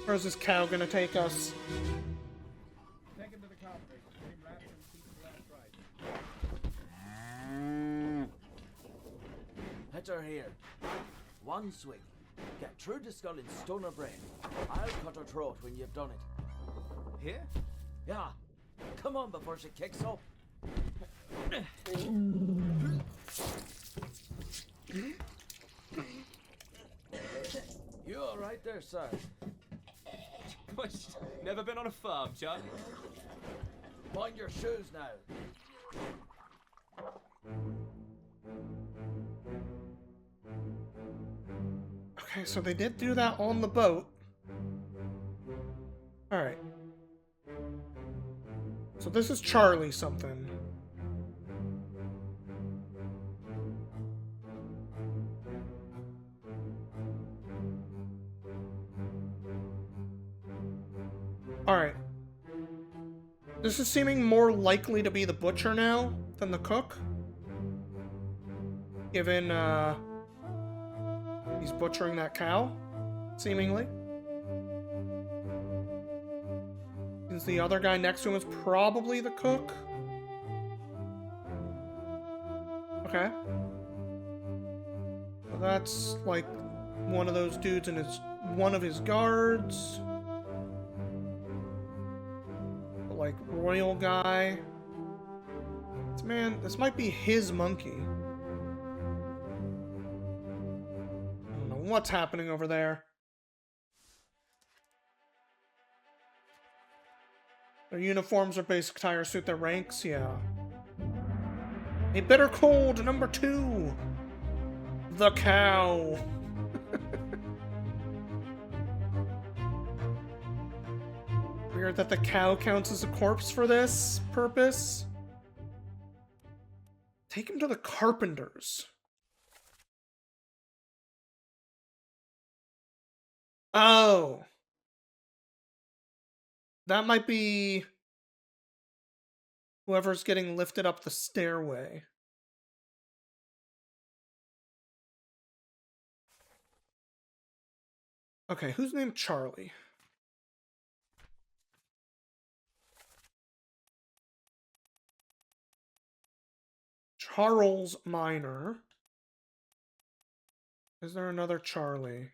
Where's this cow gonna take us? Take him to the carpet. Name rats and keep him left right. Hit her here. One swing. Get through the skull in stone or brain. I'll cut her throat when you've done it. Here? Yeah. Come on before she kicks up. You all right there, sir? Never been on a farm, Charlie? Mind your shoes now. Okay, so they did do that on the boat. Alright. So this is Charlie something. Alright. This is seeming more likely to be the butcher now than the cook. Given, he's butchering that cow, seemingly. Since the other guy next to him is probably the cook. Okay. So that's like one of those dudes and one of his guards. Like royal guy. Man, this might be his monkey. I don't know what's happening over there. Their uniforms are basic attire, suit their ranks, yeah. A bitter cold, number 2. The cow. Weird that the cow counts as a corpse for this purpose. Take him to the carpenters. Oh. That might be whoever's getting lifted up the stairway. Okay, who's named Charlie? Charles Minor. Is there another Charlie?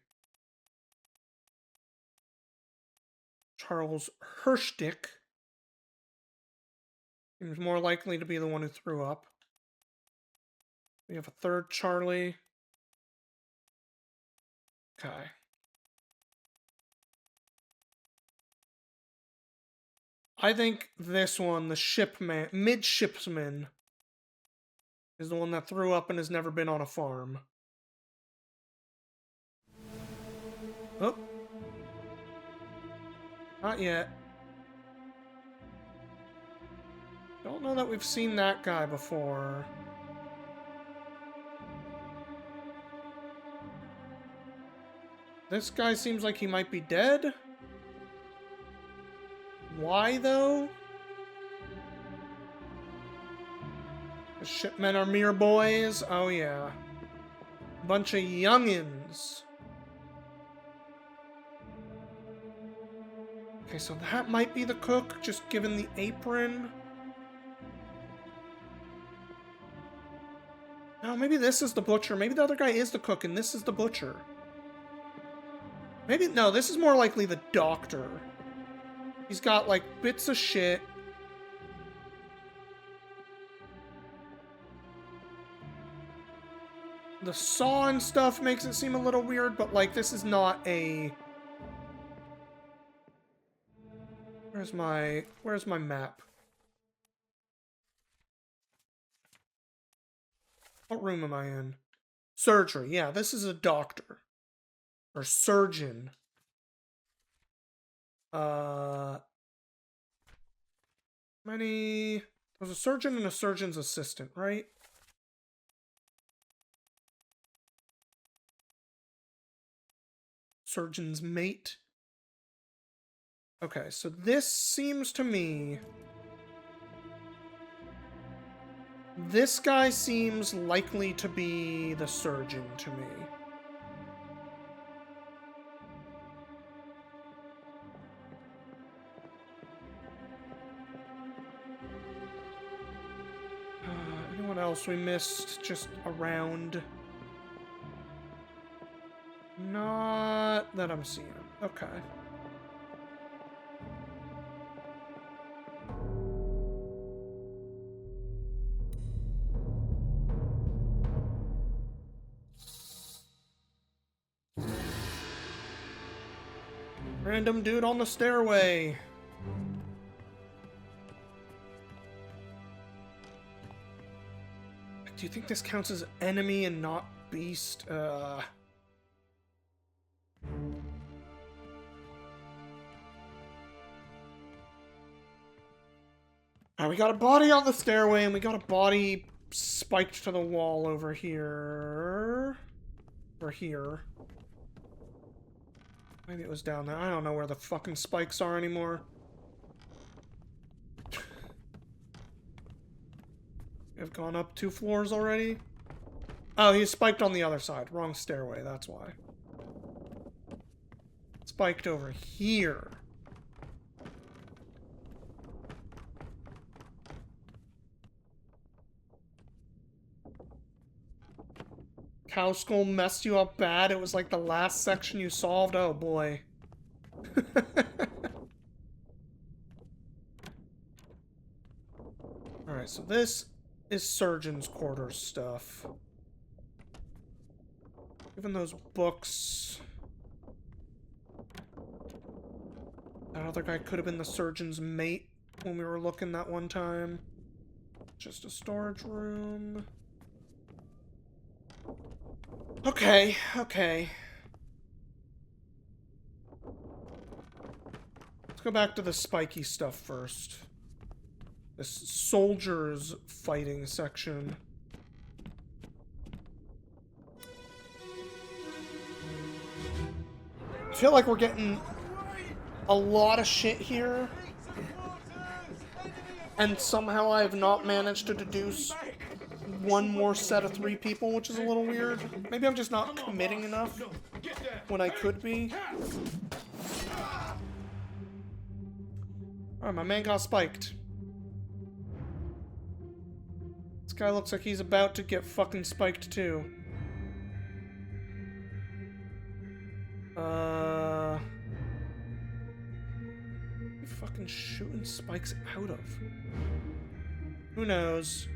Charles Hirschdick. Seems more likely to be the one who threw up. We have a third Charlie. Okay. I think this one, the shipman, midshipman, is the one that threw up and has never been on a farm. Oh. Not yet. Don't know that we've seen that guy before. This guy seems like he might be dead. Why, though? The shipmen are mere boys? Oh, yeah. Bunch of youngins. Okay, so that might be the cook, just given the apron. No, maybe this is the butcher. Maybe the other guy is the cook, and this is the butcher. Maybe, no, this is more likely the doctor. He's got, like, bits of shit. The saw and stuff makes it seem a little weird, but, like, this is not a... Where's my map? What room am I in? Surgery. Yeah, this is a doctor. Or surgeon. There's a surgeon and a surgeon's assistant, right? Surgeon's mate. Okay, so this seems to me... This guy seems likely to be the surgeon to me. What else we missed just around? Not that I'm seeing. Okay. Random dude on the stairway. Do you think this counts as enemy and not beast? Alright, we got a body on the stairway, and we got a body spiked to the wall over here. Or here. Maybe it was down there. I don't know where the fucking spikes are anymore. I've gone up 2 floors already? Oh, he's spiked on the other side. Wrong stairway, that's why. Spiked over here. Cow skull messed you up bad. It was like the last section you solved. Oh boy. Alright, so this is surgeon's quarters stuff. Even those books. That other guy could have been the surgeon's mate when we were looking that one time. Just a storage room. Okay, okay. Let's go back to the spiky stuff first. This soldiers fighting section. I feel like we're getting a lot of shit here. And somehow I have not managed to deduce one more set of 3 people, which is a little weird. Maybe I'm just not committing enough when I could be. Alright, my man got spiked. This guy looks like he's about to get fucking spiked too. What are you fucking shooting spikes out of? Who knows?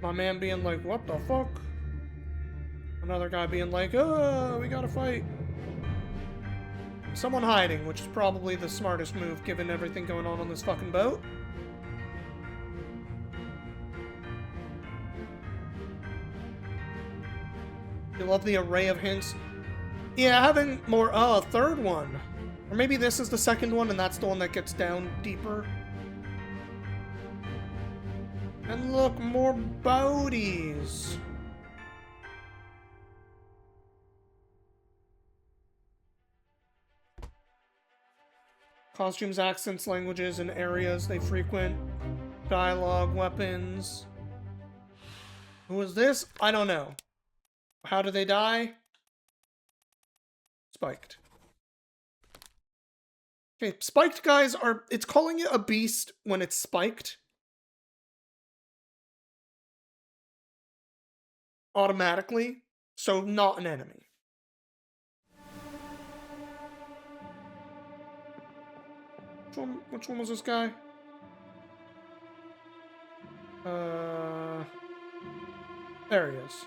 My man being like, what the fuck? Another guy being like, oh, we gotta fight. Someone hiding, which is probably the smartest move given everything going on this fucking boat. You love the array of hints. Yeah, having more, oh, a third one. Or maybe this is the second one and that's the one that gets down deeper. And look, more boaties. Costumes, accents, languages, and areas they frequent. Dialogue, weapons. Who is this? I don't know. How do they die? Spiked. Okay, spiked guys are... It's calling it a beast when it's spiked. Automatically, so not an enemy. Which one was this guy? There he is.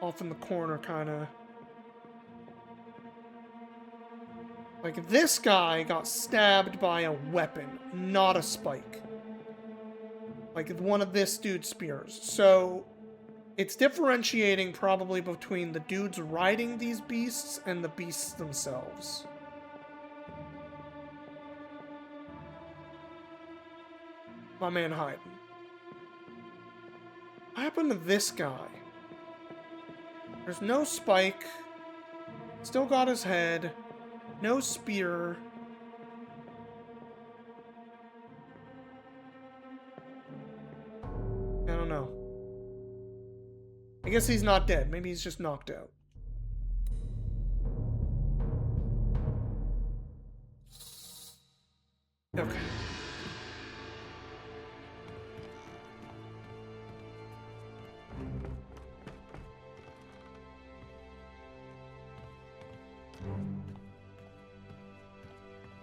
Off in the corner, kinda. Like, this guy got stabbed by a weapon, not a spike. Like one of this dude's spears. So it's differentiating probably between the dudes riding these beasts and the beasts themselves. My man hiding. What happened to this guy? There's no spike. Still got his head. No spear. I don't know. I guess he's not dead. Maybe he's just knocked out. Okay.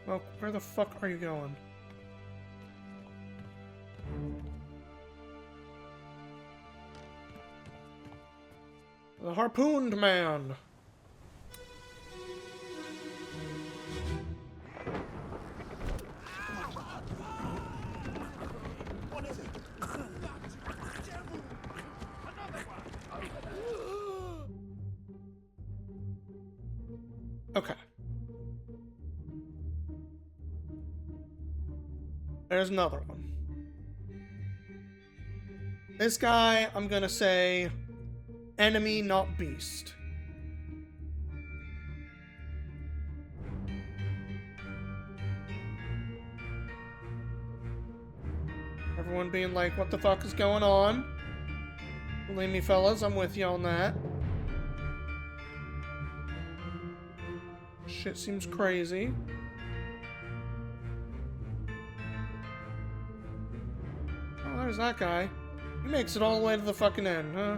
Well, where the fuck are you going? The harpooned man. Okay. There's another one. This guy, I'm gonna say, enemy, not beast. Everyone being like, what the fuck is going on? Believe me, fellas, I'm with you on that. Shit seems crazy. Oh, there's that guy. He makes it all the way to the fucking end, huh?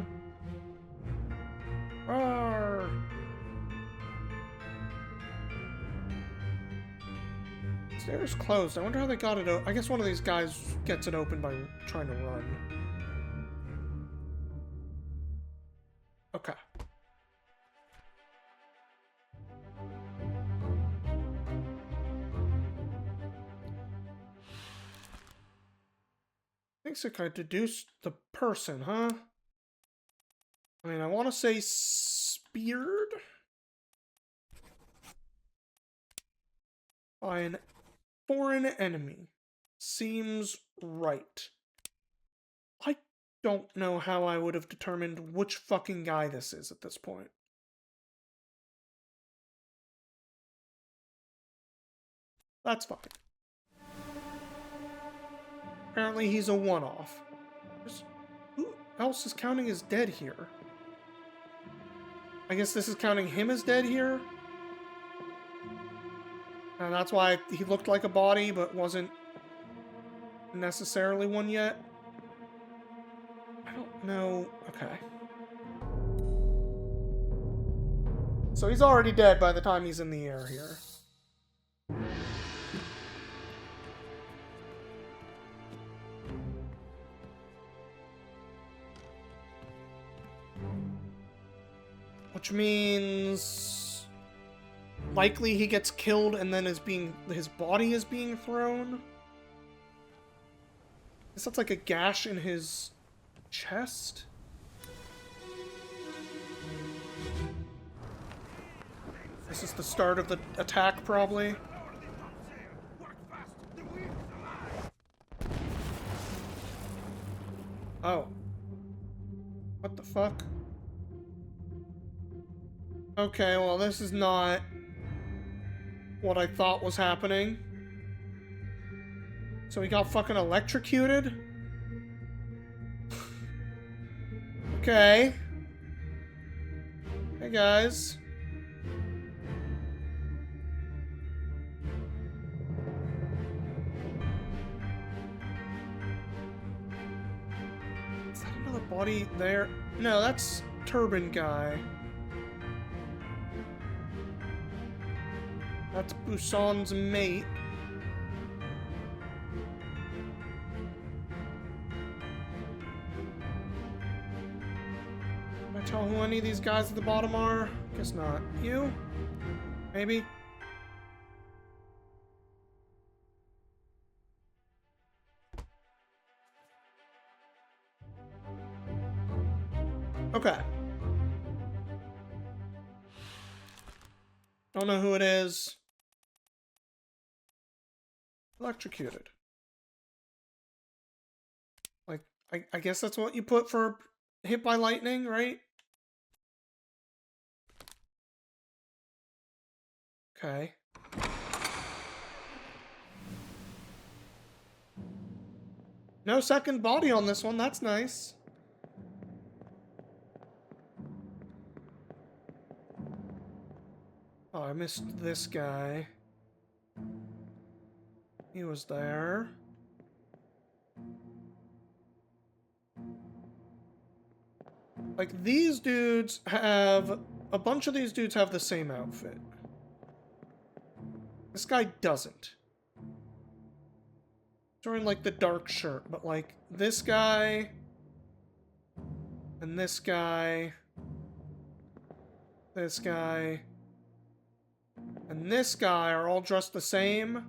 Roar! Stairs closed. I wonder how they got it open. I guess one of these guys gets it open by trying to run. Okay. Thinks I could deduce the person, huh? I mean, I want to say speared by an foreign enemy. Seems right. I don't know how I would have determined which fucking guy this is at this point. That's fine. Apparently he's a one-off. Who else is counting as dead here? I guess this is counting him as dead here? And that's why he looked like a body, but wasn't necessarily one yet. I don't know. Okay. So he's already dead by the time he's in the air here. Which means likely he gets killed and then his body is being thrown. I guess that's like a gash in his chest. This is the start of the attack, probably. Oh. What the fuck? Okay, well, this is not what I thought was happening. So he got fucking electrocuted? Okay. Hey, guys. Is that another body there? No, that's Turban Guy. That's Busan's mate. Can I tell who any of these guys at the bottom are? Guess not. You? Maybe? Okay. Don't know who it is. Electrocuted. Like, I guess that's what you put for hit by lightning, right? Okay. No second body on this one, that's nice. Oh, I missed this guy. He was there. Like, these dudes have... A bunch of these dudes have the same outfit. This guy doesn't. He's wearing, like, the dark shirt, but, like, this guy... And this guy... This guy... And this guy are all dressed the same.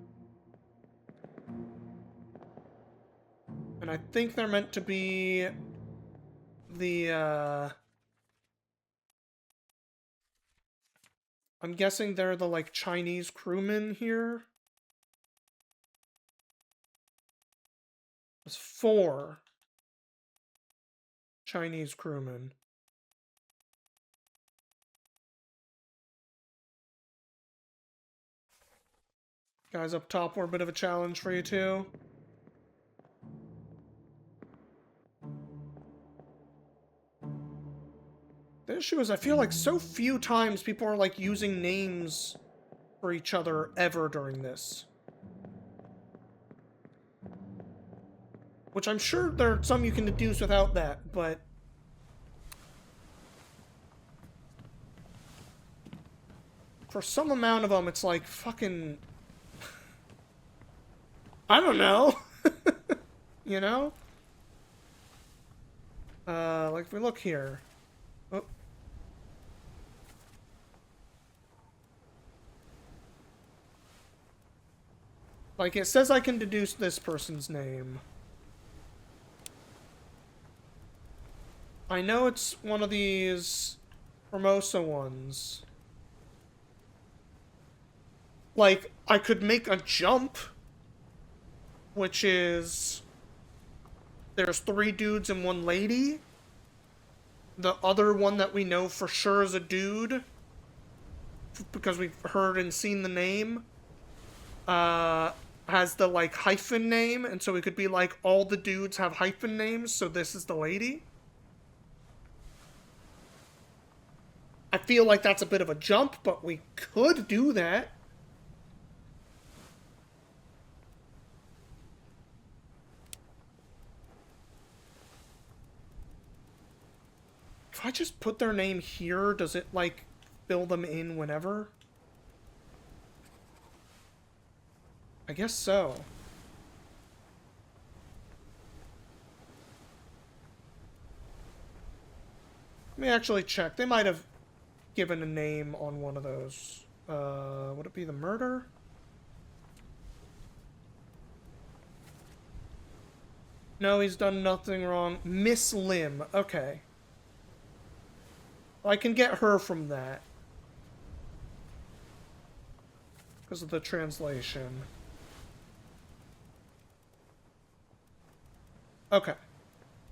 And I think they're meant to be... the, I'm guessing they're the, like, Chinese crewmen here. There's 4 Chinese crewmen. Guys up top were a bit of a challenge for you too. The issue is I feel like so few times people are like using names for each other ever during this. Which I'm sure there are some you can deduce without that, but... For some amount of them, it's like fucking... I don't know. You know? Like if we look here. Oh. Like it says I can deduce this person's name. I know it's one of these Formosa ones. Like, I could make a jump, which is... There's 3 dudes and 1 lady. The other one that we know for sure is a dude, because we've heard and seen the name, has the, like, hyphen name, and so it could be like, all the dudes have hyphen names, so this is the lady. I feel like that's a bit of a jump, but we could do that. If I just put their name here, does it, like, fill them in whenever? I guess so. Let me actually check. They might have given a name on one of those. Would it be the murder? No, he's done nothing wrong. Miss Lim. Okay. I can get her from that. Because of the translation. Okay.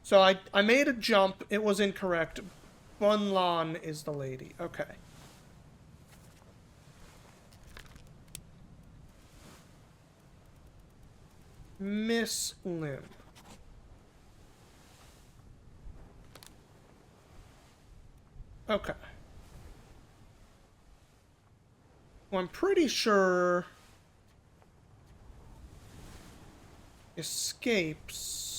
So I made a jump. It was incorrect. Bun Lan is the lady. Okay. Miss Lim. Okay. Well, I'm pretty sure... Escapes...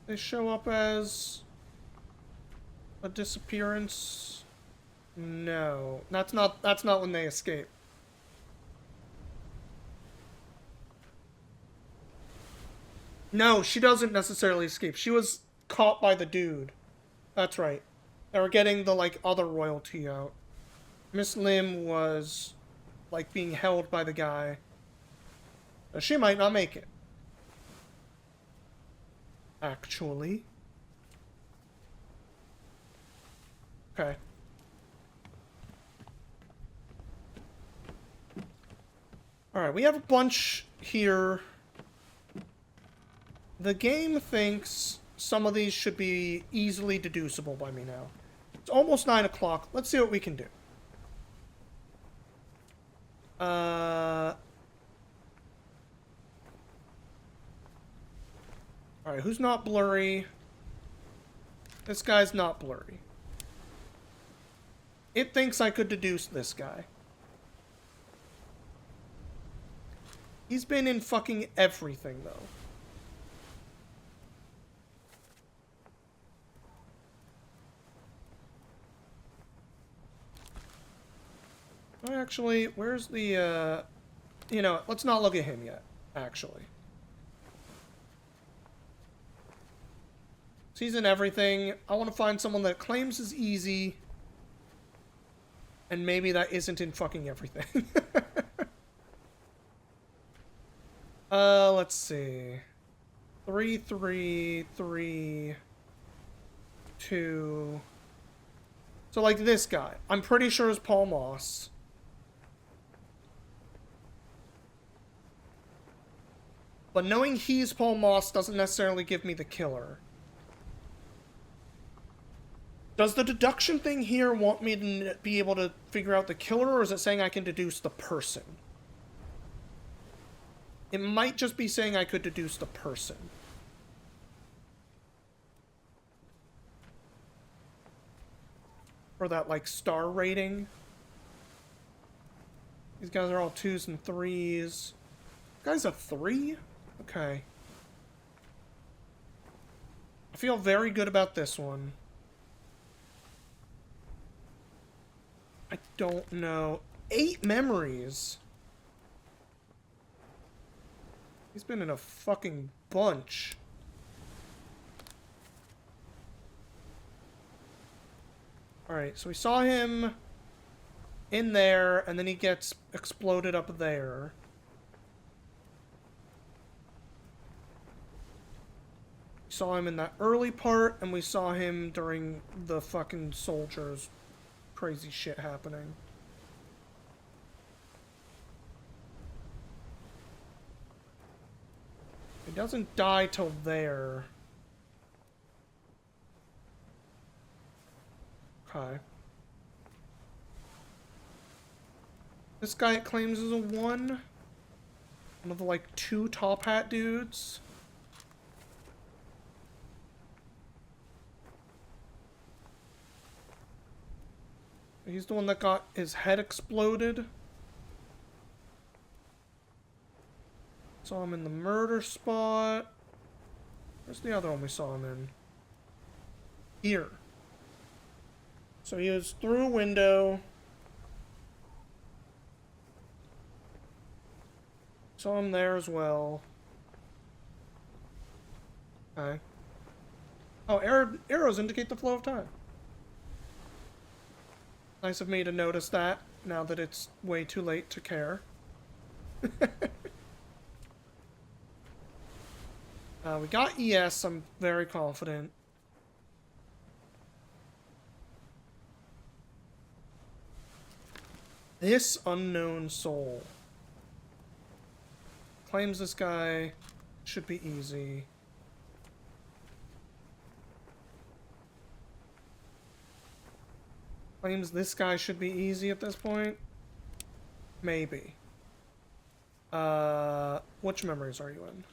They show up as... a disappearance... No, that's not when they escape. No, she doesn't necessarily escape. She was caught by the dude. That's right. They were getting the, like, other royalty out. Miss Lim was, like, being held by the guy. So she might not make it. Actually. Okay. Alright, we have a bunch here. The game thinks some of these should be easily deducible by me now. It's almost 9 o'clock. Let's see what we can do. Alright, who's not blurry? This guy's not blurry. It thinks I could deduce this guy. He's been in fucking everything, though. Actually, where's the, you know, let's not look at him yet, actually. So he's in everything. I want to find someone that claims is easy. And maybe that isn't in fucking everything. Let's see. 3, 3, 3, 2. So, like, this guy. I'm pretty sure is Paul Moss. But knowing he's Paul Moss doesn't necessarily give me the killer. Does the deduction thing here want me to be able to figure out the killer, or is it saying I can deduce the person? It might just be saying I could deduce the person. For that, like, star rating. These guys are all 2s and 3s. This guy's a 3? Okay. I feel very good about this one. I don't know. 8 memories. He's been in a fucking bunch. Alright, so we saw him in there, and then he gets exploded up there. We saw him in that early part, and we saw him during the fucking soldiers. Crazy shit happening. He doesn't die till there. Okay. This guy it claims is a 1. One of the, like, 2 top hat dudes. He's the one that got his head exploded. Saw him in the murder spot. Where's the other one we saw him in? Here. So he was through a window. Saw him there as well. Okay. Oh, arrows indicate the flow of time. Nice of me to notice that, now that it's way too late to care. We got ES, I'm very confident. This unknown soul. Claims this guy should be easy. Claims this guy should be easy at this point. Maybe. Which memories are you in?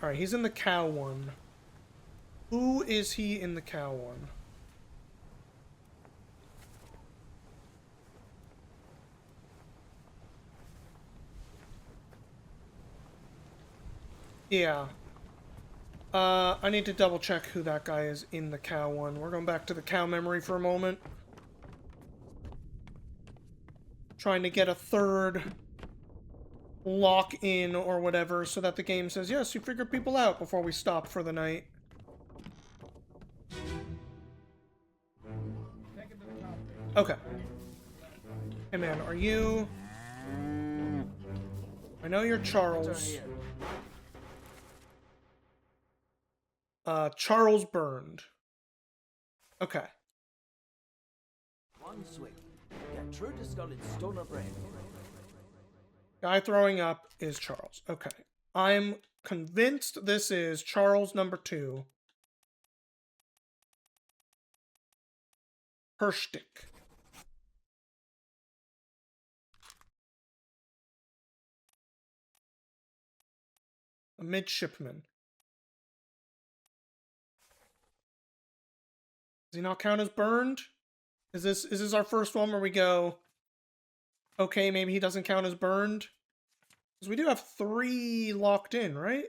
Alright, he's in the cow one. Who is he in the cow one? Yeah. I need to double check who that guy is in the cow one. We're going back to the cow memory for a moment. Trying to get a third lock in or whatever so that the game says, yes, you figured people out before we stop for the night. Okay. Hey man, are you... I know you're Charles. Charles burned. Okay. One swing. Get true to skull in stoner brain. Guy throwing up is Charles. Okay. I'm convinced this is Charles number 2. Herstick. A midshipman. Does he not count as burned? Is this our first one where we go, Okay, maybe he doesn't count as burned. Because we do have 3 locked in, right?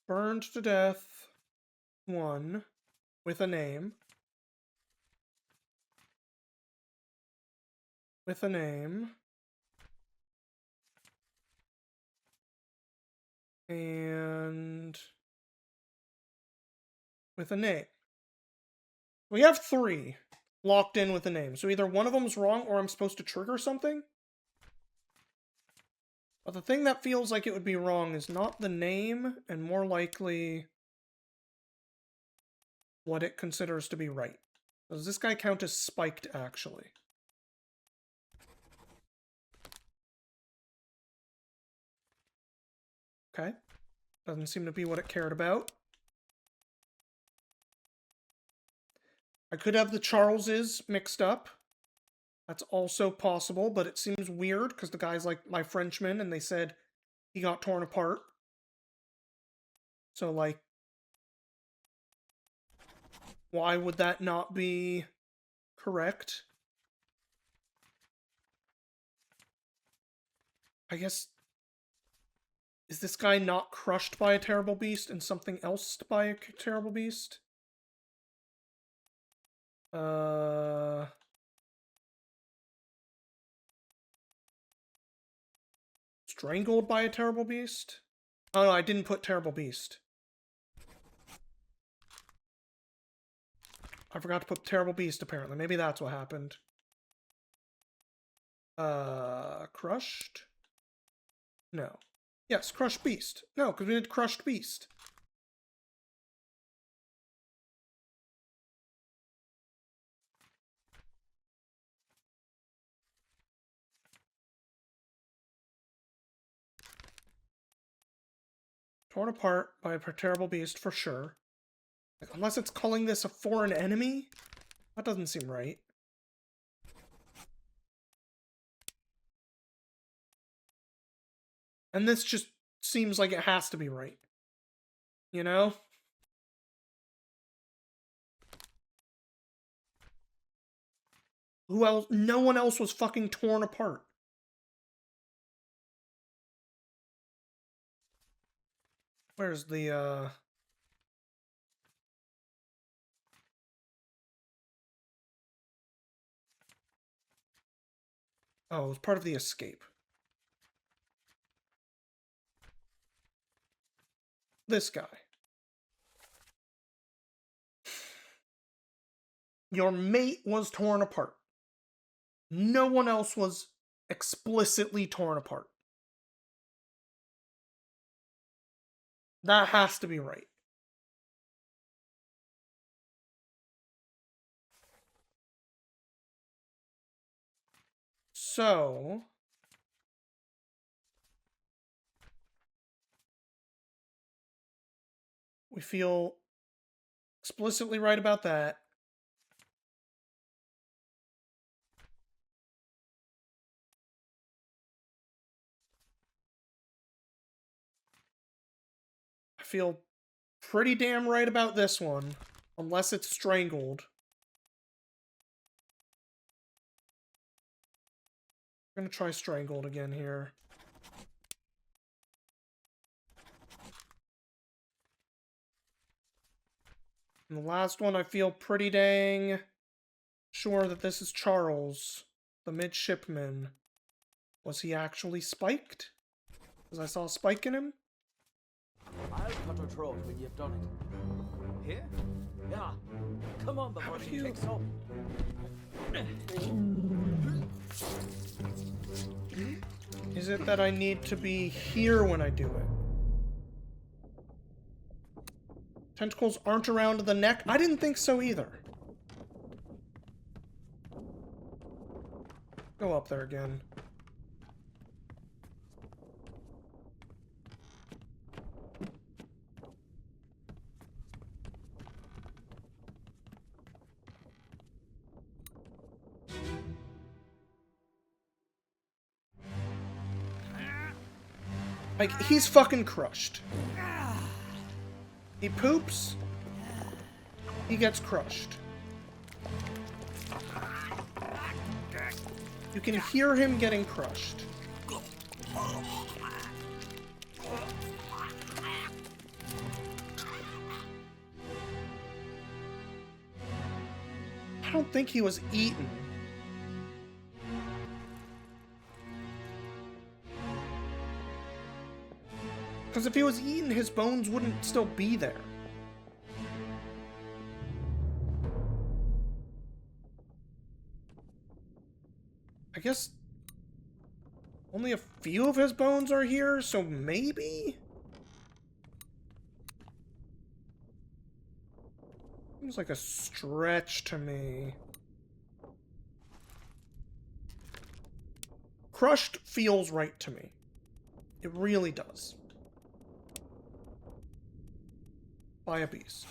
Burned to death. 1. With a name. With a name. And with a name. We have 3 locked in with a name. So either one of them's wrong or I'm supposed to trigger something. But the thing that feels like it would be wrong is not the name, and more likely what it considers to be right. Does this guy count as spiked, actually? Okay. Doesn't seem to be what it cared about. I could have the Charleses mixed up. That's also possible, but it seems weird because the guy's like my Frenchman and they said he got torn apart. So, like, why would that not be correct? I guess... Is this guy not crushed by a terrible beast and something else by a terrible beast? Strangled by a terrible beast? Oh no, I didn't put terrible beast. I forgot to put terrible beast, apparently. Maybe that's what happened. Crushed? No. Yes, crushed beast. No, because we did crushed beast. Torn apart by a terrible beast, for sure. Like, unless it's calling this a foreign enemy? That doesn't seem right. And this just seems like it has to be right. You know? Who else? No one else was fucking torn apart. Where's the, Oh, it was part of the escape. This guy. Your mate was torn apart. No one else was explicitly torn apart. That has to be right. So... we feel explicitly right about that. I feel pretty damn right about this one, unless it's strangled. I'm gonna try strangled again here. And the last one, I feel pretty dang sure that this is Charles, the midshipman. Was he actually spiked? Because I saw a spike in him? I'll cut her throat when you've done it. Here? Yeah. Come on before she you- kicks up. Is it that I need to be here when I do it? Tentacles aren't around the neck? I didn't think so either. Go up there again. Like, he's fucking crushed. He poops. He gets crushed. You can hear him getting crushed. I don't think he was eaten. Because if he was eaten, his bones wouldn't still be there. I guess only a few of his bones are here, so maybe? Seems like a stretch to me. Crushed feels right to me. It really does. By a beast.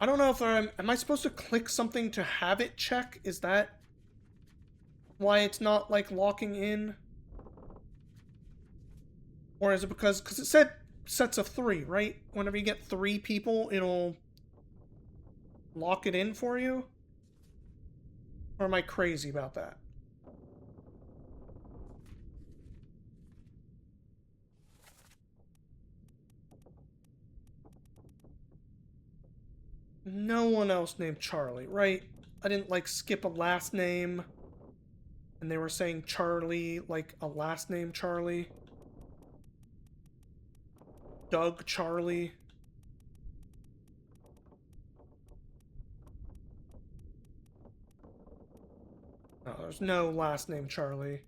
I don't know if am I supposed to click something to have it check? Is that why it's not, like, locking in? Or is it because it said sets of 3, right? Whenever you get 3 people, it'll lock it in for you? Or am I crazy about that? No one else named Charlie, right? I didn't, like, skip a last name. And they were saying Charlie, like a last name Charlie. Doug Charlie. No, there's no last name Charlie.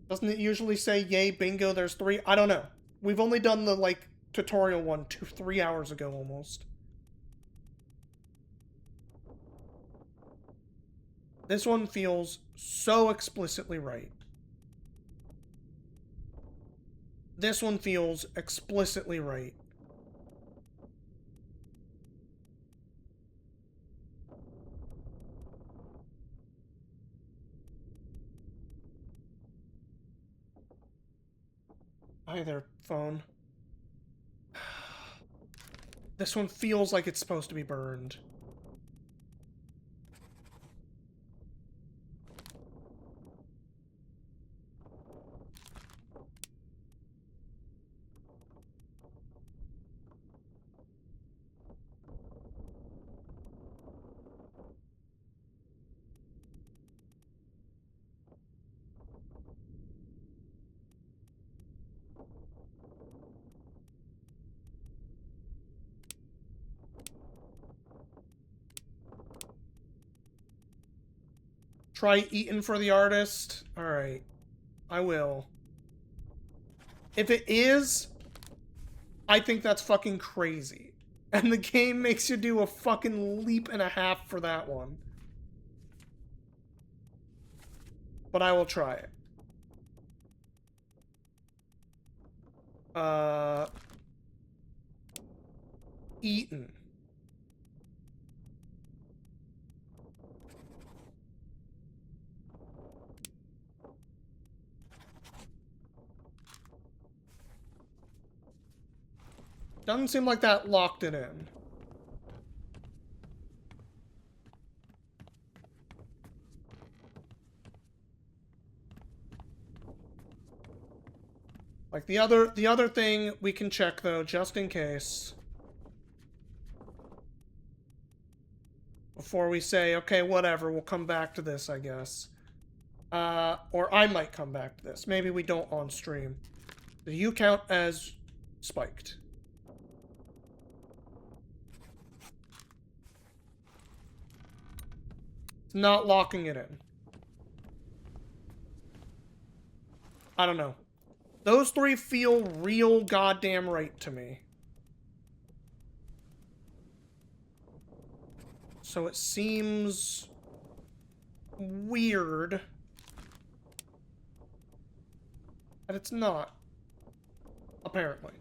Doesn't it usually say, yay, bingo, there's 3? I don't know. We've only done the, like, tutorial one 3 hours ago almost. This one feels so explicitly right. This one feels explicitly right. Hi there, phone. This one feels like it's supposed to be burned. Try eating for the artist? Alright. I will. If it is, I think that's fucking crazy. And the game makes you do a fucking leap and a half for that one. But I will try it. Eaten. Doesn't seem like that locked it in. Like the other thing we can check though, just in case. Before we say, okay, whatever, we'll come back to this, I guess. Or I might come back to this. Maybe we don't on stream. Do you count as spiked? It's not locking it in. I don't know. Those 3 feel real goddamn right to me. So it seems weird that it's not, apparently.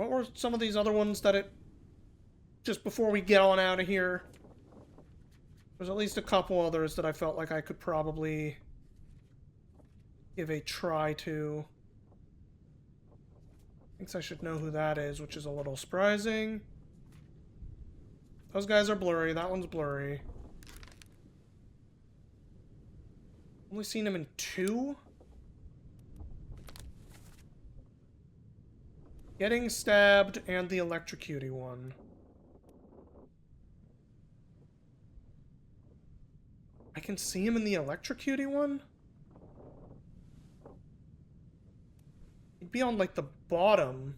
what were some of these other ones that it... Just before we get on out of here. There's at least a couple others that I felt like I could probably give a try to. Thinks I should know who that is, which is a little surprising. Those guys are blurry. That one's blurry. Only seen him in 2? Getting stabbed and the electrocuting one. I can see him in the electrocuting one? He'd be on, like, the bottom.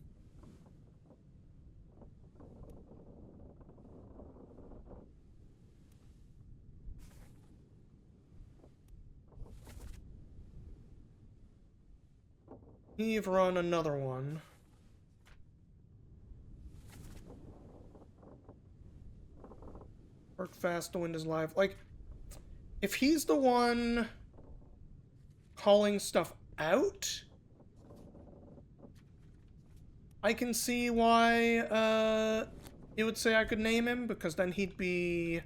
Heave run another one. Work fast, the wind is live. Like, if he's the one calling stuff out, I can see why it would say I could name him, because then he'd be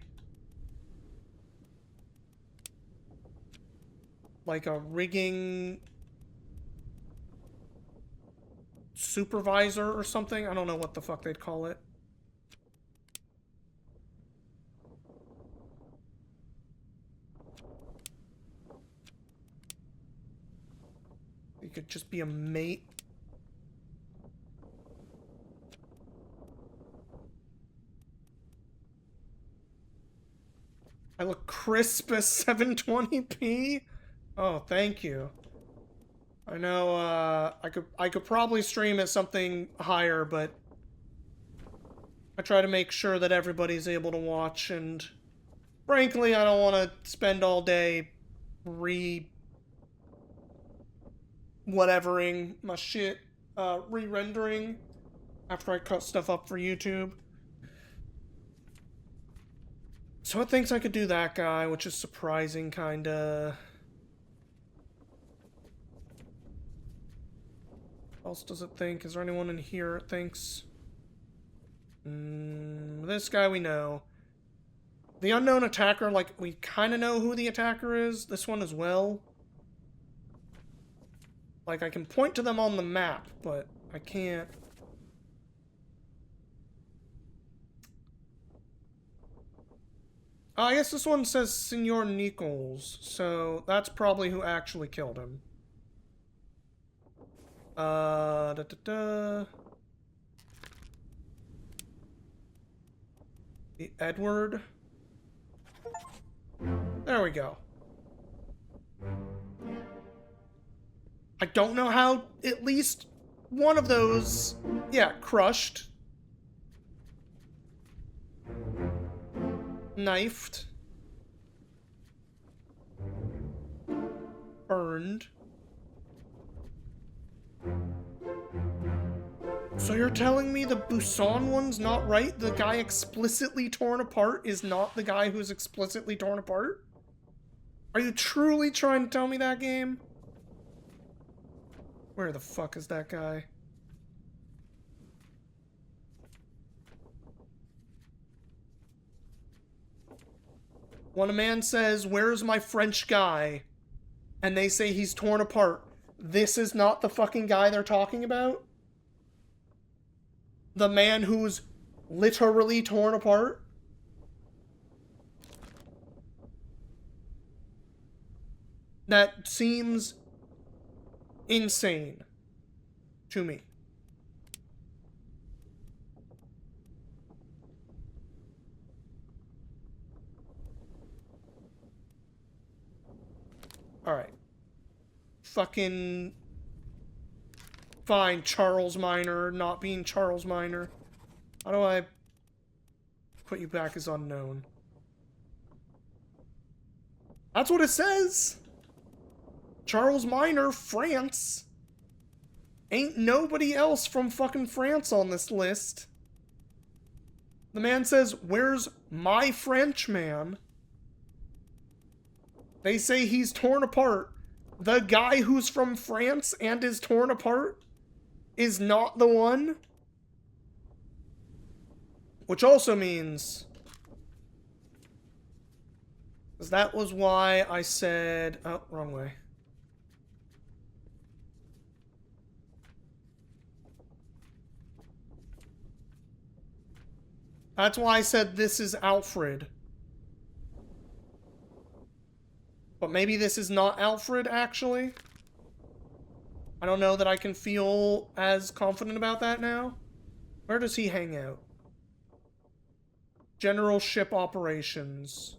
like a rigging supervisor or something. I don't know what the fuck they'd call it. He could just be a mate. I look crisp as 720p? Oh, thank you. I know, I could probably stream at something higher, but I try to make sure that everybody's able to watch, and frankly, I don't want to spend all day whatevering my shit, re-rendering after I cut stuff up for YouTube. So it thinks I could do that guy, which is surprising, kinda. What else does it think? Is there anyone in here it thinks? This guy we know. The unknown attacker, like, we kinda know who the attacker is. This one as well. Like, I can point to them on the map, but I can't... I guess this one says Senor Nichols, so that's probably who actually killed him. The Edward. There we go. I don't know how at least one of those, yeah, crushed. Knifed. Burned. So you're telling me the Busan one's not right? The guy explicitly torn apart is not the guy who's explicitly torn apart? Are you truly trying to tell me that, game? Where the fuck is that guy? When a man says, "Where's my French guy?" and they say he's torn apart, this is not the fucking guy they're talking about? The man who's literally torn apart? That seems insane to me. Alright. Fucking... Fine, Charles Minor, not being Charles Minor. How do I put you back as unknown? That's what it says! Charles Minor, France. Ain't nobody else from fucking France on this list. The man says, "Where's my French man?" They say he's torn apart. The guy who's from France and is torn apart is not the one? Which also means... Because that was why I said... Oh, wrong way. That's why I said this is Alfred. But maybe this is not Alfred, actually. I don't know that I can feel as confident about that now. Where does he hang out? General Ship Operations.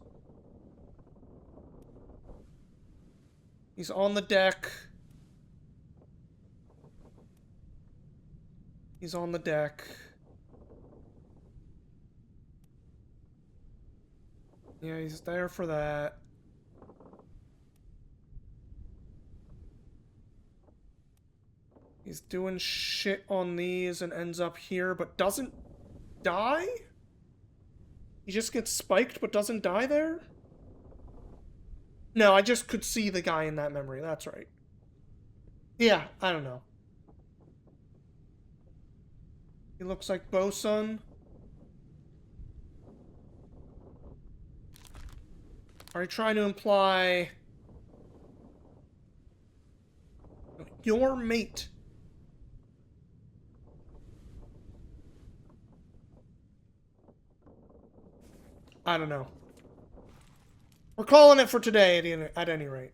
He's on the deck. He's on the deck. Yeah, he's there for that. He's doing shit on these and ends up here, but doesn't die? He just gets spiked but doesn't die there? No, I just could see the guy in that memory. That's right. Yeah, I don't know. He looks like Bosun. Are you trying to imply... your mate? I don't know. We're calling it for today at any rate.